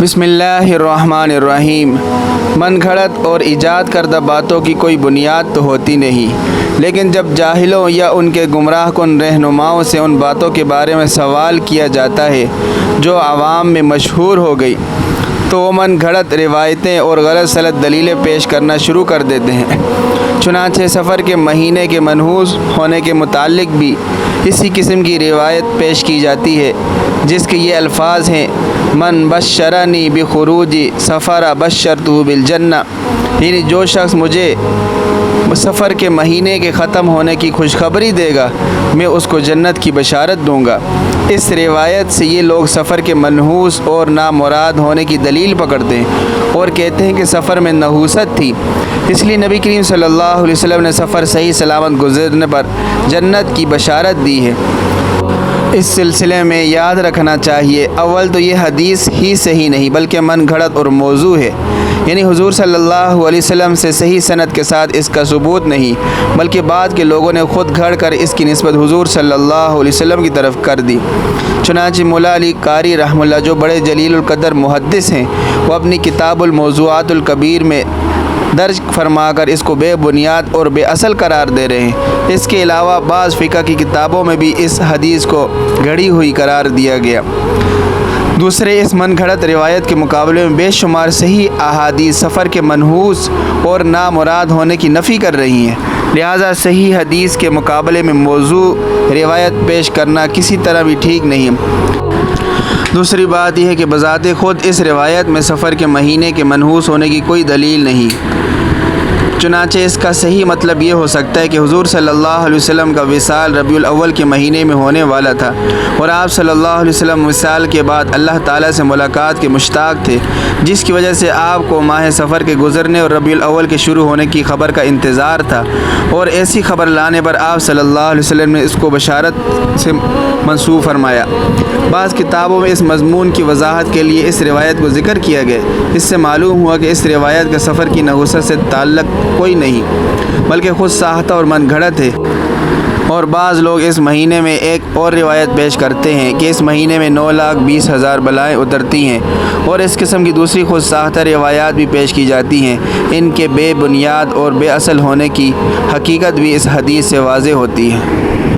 बिस्मिल्लाहिर्रहमानिर्रहीम। मन घड़त और ईजाद करदा बातों की कोई बुनियाद तो होती नहीं, लेकिन जब जाहिलों या उनके गुमराह कुन रहनुमाओं से उन बातों के बारे में सवाल किया जाता है जो आवाम में मशहूर हो गई, तो वो मन घड़त रिवायतें और गलत सलत दलीलें पेश करना शुरू कर देते हैं। चुनांचे सफ़र के महीने के मनहूस होने के मुतालिक भी इसी किस्म की रिवायत पेश की जाती है, जिसके ये अल्फाज हैं, मन बशरनी बिखुरूजी सफ़रा बशरतहु बिल जन्ना, यानी जो शख्स मुझे सफ़र के महीने के ख़त्म होने की खुशखबरी देगा, मैं उसको जन्नत की बशारत दूंगा। इस रिवायत से ये लोग सफ़र के मनहूस और नामुराद होने की दलील पकड़ते हैं और कहते हैं कि सफ़र में नहूसत थी, इसलिए नबी करीम सल्लल्लाहु अलैहि वसल्लम ने सफ़र सही सलामत गुजरने पर जन्नत की बशारत दी है। इस सिलसिले में याद रखना चाहिए, अव्वल तो ये हदीस ही सही नहीं बल्कि मन घड़त और मौजू है, यानी हुजूर सल्लल्लाहु अलैहि वसल्लम से सही सनद के साथ इसका सबूत नहीं, बल्कि बाद के लोगों ने ख़ुद घड़ कर इसकी निस्बत हुजूर सल्लल्लाहु अलैहि वसल्लम की तरफ कर दी। चुनांचे मौला अली कारी रहमतुल्लाह, जो बड़े जलीलुल क़दर मुहद्दिस हैं, वो अपनी किताबुल मौज़ूआतुल कबीर में दर्ज फरमाकर इसको बेबुनियाद और बेअसल करार दे रहे हैं। इसके अलावा बाज़ फ़िक़ह की किताबों में भी इस हदीस को गढ़ी हुई करार दिया गया। दूसरे, इस मन घड़त रिवायत के मुकाबले में बेशुमार सही अहादीस सफ़र के मनहूस और नामुराद होने की नफ़ी कर रही हैं, लिहाजा सही हदीस के मुकाबले में मौजू रिवायत पेश करना किसी तरह भी ठीक नहीं है। दूसरी बात यह है कि बज़ाते ख़ुद इस रिवायत में सफ़र के महीने के मनहूस होने की कोई दलील नहीं। चुनांचे इसका सही मतलब ये हो सकता है कि हुजूर सल्लल्लाहु अलैहि वसल्लम का विसाल रबीउल अव्वल के महीने में होने वाला था और आप सल्लल्लाहु अलैहि वसल्लम विसाल के बाद अल्लाह ताला से मुलाकात के मुश्ताक थे, जिसकी वजह से आपको माह सफ़र के गुज़रने और रबीउल अव्वल के शुरू होने की ख़बर का इंतज़ार था, और ऐसी ख़बर लाने पर आप सल्लल्लाहु अलैहि वसल्लम ने इसको बशारत से मंसूब फरमाया। बाज़ किताबों में इस मज़मून की वजाहत के लिए इस रिवायत को ज़िक्र किया गया। इससे मालूम हुआ कि इस रिवायत का सफ़र की नहुसत से ताल्लुक़ कोई नहीं, बल्कि ख़ुद साहता और मन घड़त है। और बाज़ लोग इस महीने में एक और रिवायत पेश करते हैं कि इस महीने में 9,20,000 बलाएँ उतरती हैं, और इस किस्म की दूसरी खुद साहता रिवायात भी पेश की जाती हैं। इनके बेबुनियाद और बेअसल होने की हकीकत भी इस हदीस से वाज़ेह होती है।